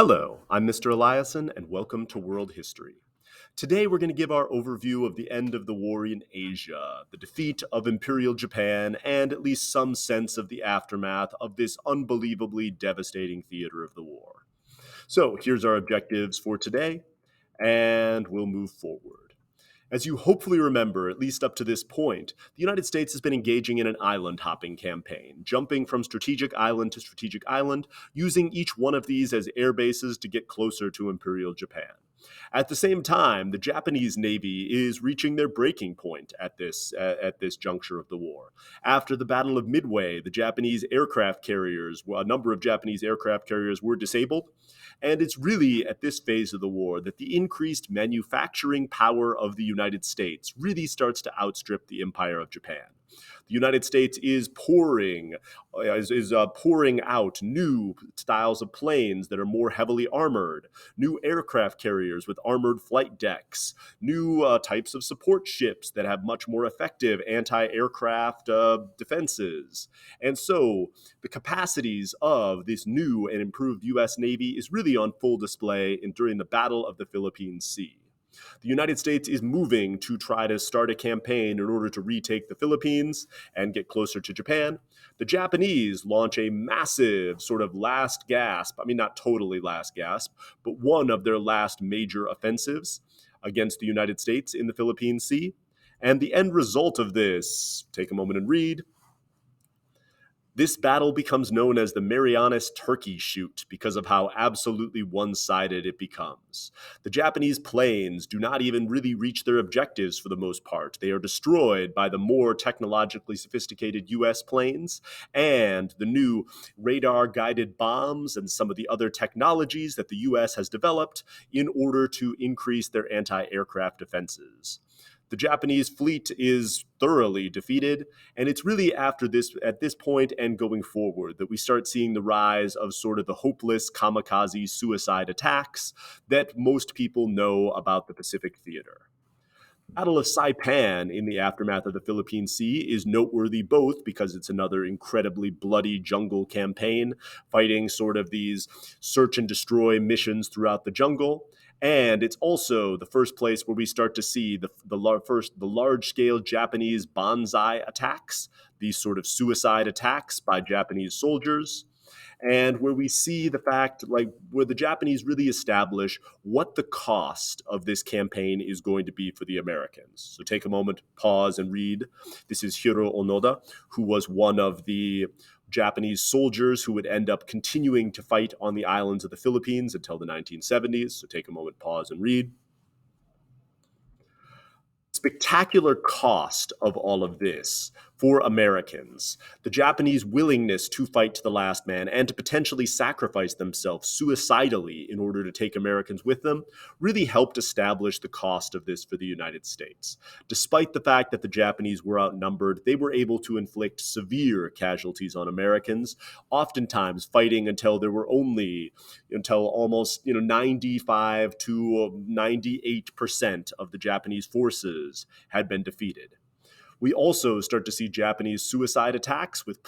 Hello, I'm Mr. Eliason, and welcome to World History. Today, we're going to give our overview of the end of the war in Asia, the defeat of Imperial Japan, and at least some sense of the aftermath of this unbelievably devastating theater of the war. So, here's our objectives for today, and we'll move forward. As you hopefully remember, at least up to this point, the United States has been engaging in an island hopping campaign, jumping from strategic island to strategic island, using each one of these as air bases to get closer to Imperial Japan. At the same time, the Japanese Navy is reaching their breaking point at this juncture of the war. After the Battle of Midway, a number of Japanese aircraft carriers were disabled, and it's really at this phase of the war that the increased manufacturing power of the United States really starts to outstrip the Empire of Japan. The United States is pouring out new styles of planes that are more heavily armored, new aircraft carriers with armored flight decks, new types of support ships that have much more effective anti-aircraft defenses. And so the capacities of this new and improved U.S. Navy is really on full display during the Battle of the Philippine Sea. The United States is moving to try to start a campaign in order to retake the Philippines and get closer to Japan. The Japanese launch a massive sort of last gasp, I mean, not totally last gasp, but one of their last major offensives against the United States in the Philippine Sea. And the end result of this, take a moment and read. This battle becomes known as the Marianas Turkey Shoot because of how absolutely one-sided it becomes. The Japanese planes do not even really reach their objectives for the most part. They are destroyed by the more technologically sophisticated U.S. planes and the new radar-guided bombs and some of the other technologies that the U.S. has developed in order to increase their anti-aircraft defenses. The Japanese fleet is thoroughly defeated, and it's really at this point and going forward that we start seeing the rise of sort of the hopeless kamikaze suicide attacks that most people know about the Pacific theater. Battle of Saipan in the aftermath of the Philippine Sea is noteworthy both because it's another incredibly bloody jungle campaign fighting sort of these search and destroy missions throughout the jungle. And it's also the first place where we start to see the large scale Japanese banzai attacks, these sort of suicide attacks by Japanese soldiers, and where we see the fact, like, where the Japanese really establish what the cost of this campaign is going to be for the Americans. So take a moment, pause, and read. This is Hiro Onoda, who was one of the Japanese soldiers who would end up continuing to fight on the islands of the Philippines until the 1970s. So take a moment, pause, and read. Spectacular cost of all of this for Americans, the Japanese willingness to fight to the last man and to potentially sacrifice themselves suicidally in order to take Americans with them, really helped establish the cost of this for the United States. Despite the fact that the Japanese were outnumbered, they were able to inflict severe casualties on Americans, oftentimes fighting until almost 95 to 98% of the Japanese forces had been defeated. We also start to see Japanese suicide attacks with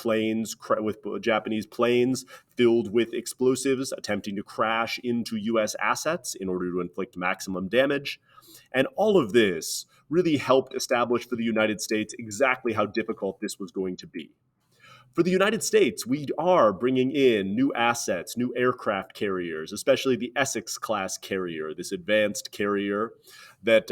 Japanese planes filled with explosives attempting to crash into U.S. assets in order to inflict maximum damage. And all of this really helped establish for the United States exactly how difficult this was going to be. For the United States, we are bringing in new assets, new aircraft carriers, especially the Essex class carrier, this advanced carrier that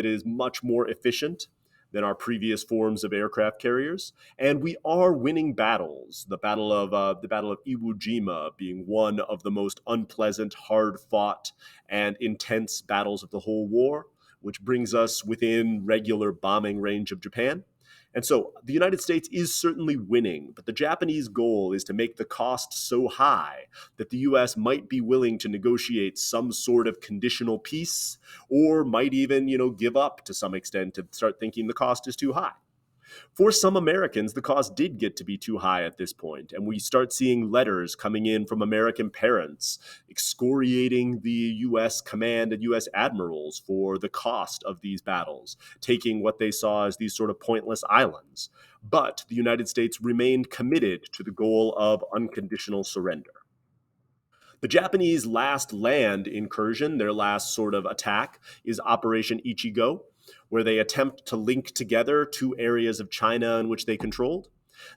is much more efficient than our previous forms of aircraft carriers, and we are winning battles. The Battle of Iwo Jima being one of the most unpleasant, hard-fought, and intense battles of the whole war, which brings us within regular bombing range of Japan. And so the United States is certainly winning, but the Japanese goal is to make the cost so high that the U.S. might be willing to negotiate some sort of conditional peace, or might even, give up to some extent to start thinking the cost is too high. For some Americans, the cost did get to be too high at this point, and we start seeing letters coming in from American parents excoriating the U.S. command and U.S. admirals for the cost of these battles, taking what they saw as these sort of pointless islands. But the United States remained committed to the goal of unconditional surrender. The Japanese last land incursion, their last sort of attack, is Operation Ichigo, where they attempt to link together two areas of China in which they controlled.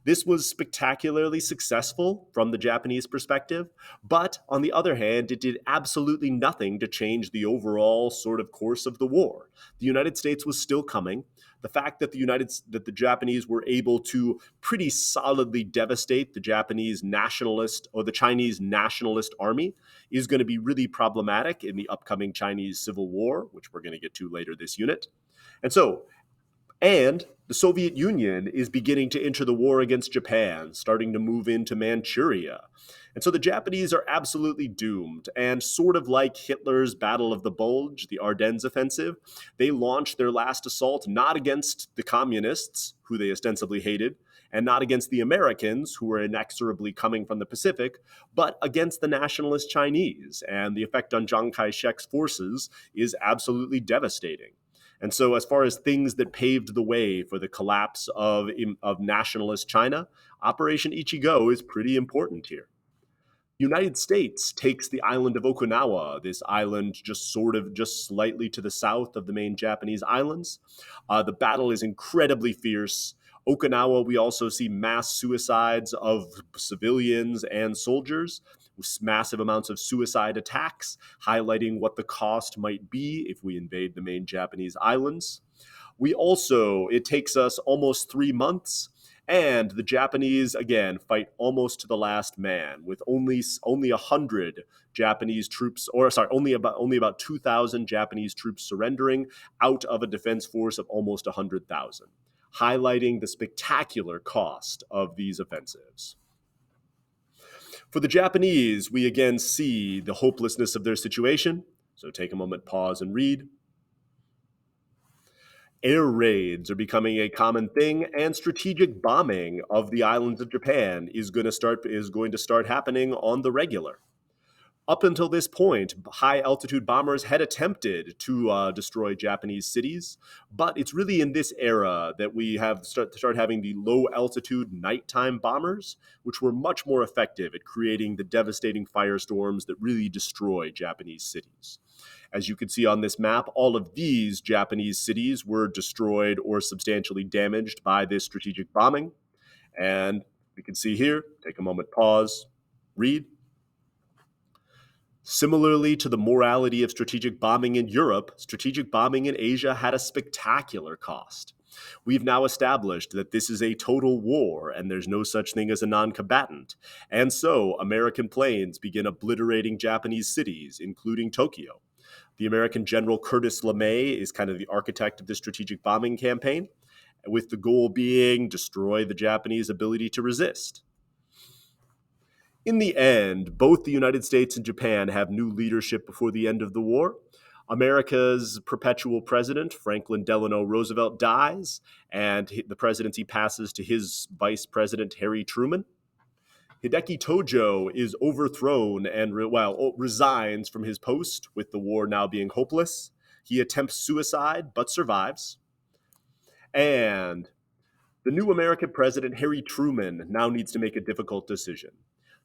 This was spectacularly successful from the Japanese perspective, but on the other hand, it did absolutely nothing to change the overall sort of course of the war. The United States was still coming. The fact that the Japanese were able to pretty solidly devastate the Japanese nationalist or the Chinese nationalist army is going to be really problematic in the upcoming Chinese Civil War, which we're going to get to later this unit. And so, and the Soviet Union is beginning to enter the war against Japan, starting to move into Manchuria. And so the Japanese are absolutely doomed. And sort of like Hitler's Battle of the Bulge, the Ardennes offensive, they launched their last assault not against the communists, who they ostensibly hated, and not against the Americans, who were inexorably coming from the Pacific, but against the nationalist Chinese. And the effect on Chiang Kai shek's forces is absolutely devastating. And so, as far as things that paved the way for the collapse of nationalist China, Operation Ichigo is pretty important here. The United States takes the island of Okinawa, this island just slightly to the south of the main Japanese islands. The battle is incredibly fierce. Okinawa, we also see mass suicides of civilians and soldiers, massive amounts of suicide attacks, highlighting what the cost might be if we invade the main Japanese islands. It takes us almost 3 months, and the Japanese again fight almost to the last man, with only 100 Japanese troops, only about 2,000 Japanese troops surrendering out of a defense force of almost 100,000, highlighting the spectacular cost of these offensives. For the Japanese, we again see the hopelessness of their situation. So take a moment, pause, and read. Air raids are becoming a common thing, and strategic bombing of the islands of Japan is going to start happening on the regular. Up until this point, high-altitude bombers had attempted to destroy Japanese cities, but it's really in this era that we have start having the low-altitude nighttime bombers, which were much more effective at creating the devastating firestorms that really destroy Japanese cities. As you can see on this map, all of these Japanese cities were destroyed or substantially damaged by this strategic bombing. And we can see here, take a moment, pause, read. Similarly to the morality of strategic bombing in Europe, strategic bombing in Asia had a spectacular cost. We've now established that this is a total war and there's no such thing as a non-combatant. And so American planes begin obliterating Japanese cities, including Tokyo. The American General Curtis LeMay is kind of the architect of this strategic bombing campaign, with the goal being destroy the Japanese ability to resist. In the end, both the United States and Japan have new leadership before the end of the war. America's perpetual president, Franklin Delano Roosevelt, dies, and the presidency passes to his vice president, Harry Truman. Hideki Tojo is overthrown and resigns from his post, with the war now being hopeless. He attempts suicide, but survives. And the new American president, Harry Truman, now needs to make a difficult decision.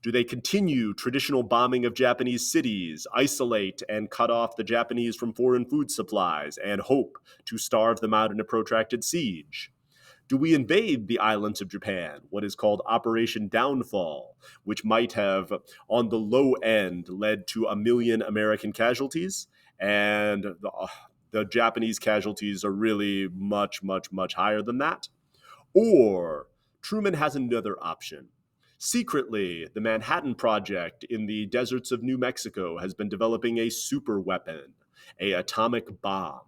Do they continue traditional bombing of Japanese cities, isolate and cut off the Japanese from foreign food supplies, and hope to starve them out in a protracted siege? Do we invade the islands of Japan, what is called Operation Downfall, which might have, on the low end, led to 1 million American casualties, and the Japanese casualties are really much, much, much higher than that? Or Truman has another option. Secretly, the Manhattan Project in the deserts of New Mexico has been developing a super weapon, an atomic bomb.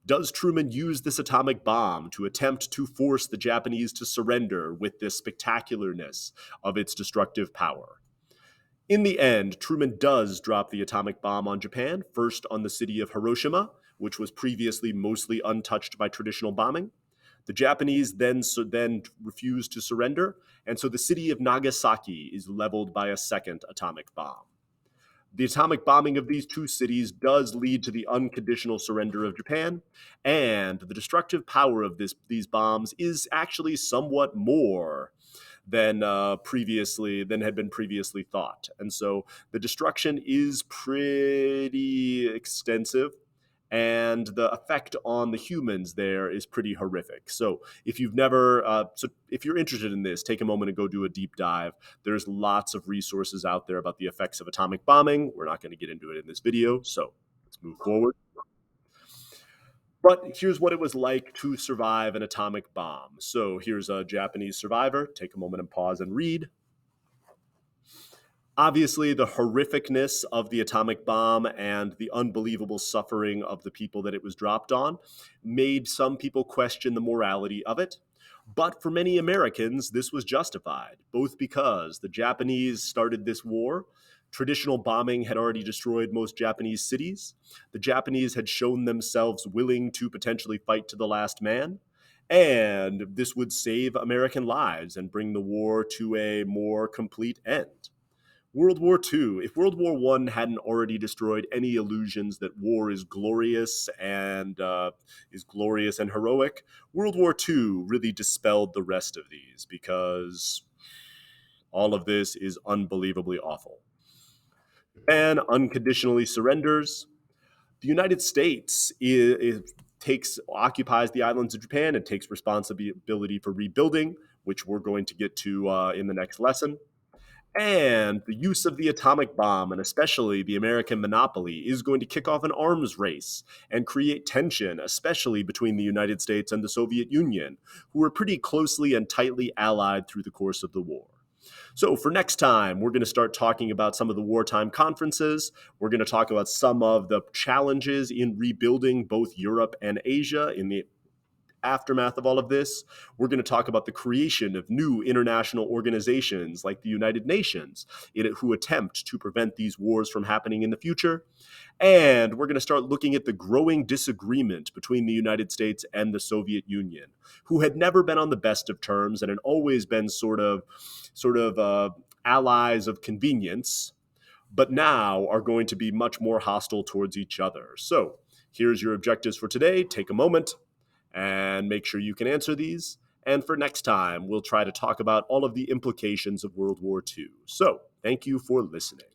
Does Truman use this atomic bomb to attempt to force the Japanese to surrender with the spectacularness of its destructive power? In the end, Truman does drop the atomic bomb on Japan, first on the city of Hiroshima, which was previously mostly untouched by traditional bombing. The Japanese then refuse to surrender, and so the city of Nagasaki is leveled by a second atomic bomb. The atomic bombing of these two cities does lead to the unconditional surrender of Japan, and the destructive power of these bombs is actually somewhat more than had been previously thought. And so the destruction is pretty extensive, and the effect on the humans there is pretty horrific. So if you're interested in this, take a moment and go do a deep dive. There's lots of resources out there about the effects of atomic bombing. We're not going to get into it in this video, so let's move forward. But here's what it was like to survive an atomic bomb. So here's a Japanese survivor. Take a moment and pause and read. Obviously, the horrificness of the atomic bomb and the unbelievable suffering of the people that it was dropped on made some people question the morality of it. But for many Americans, this was justified, both because the Japanese started this war. Traditional bombing had already destroyed most Japanese cities. The Japanese had shown themselves willing to potentially fight to the last man. And this would save American lives and bring the war to a more complete end. World War II, if World War I hadn't already destroyed any illusions that war is glorious and heroic, World War II really dispelled the rest of these, because all of this is unbelievably awful. Japan unconditionally surrenders. The United States occupies the islands of Japan and takes responsibility for rebuilding, which we're going to get to in the next lesson. And the use of the atomic bomb, and especially the American monopoly, is going to kick off an arms race and create tension, especially between the United States and the Soviet Union, who were pretty closely and tightly allied through the course of the war. So for next time, we're going to start talking about some of the wartime conferences. We're going to talk about some of the challenges in rebuilding both Europe and Asia in the aftermath of all of this. We're going to talk about the creation of new international organizations like the United Nations, who attempt to prevent these wars from happening in the future. And we're going to start looking at the growing disagreement between the United States and the Soviet Union, who had never been on the best of terms and had always been sort of allies of convenience, but now are going to be much more hostile towards each other. So here's your objectives for today. Take a moment and make sure you can answer these. And for next time, we'll try to talk about all of the implications of World War II. So thank you for listening.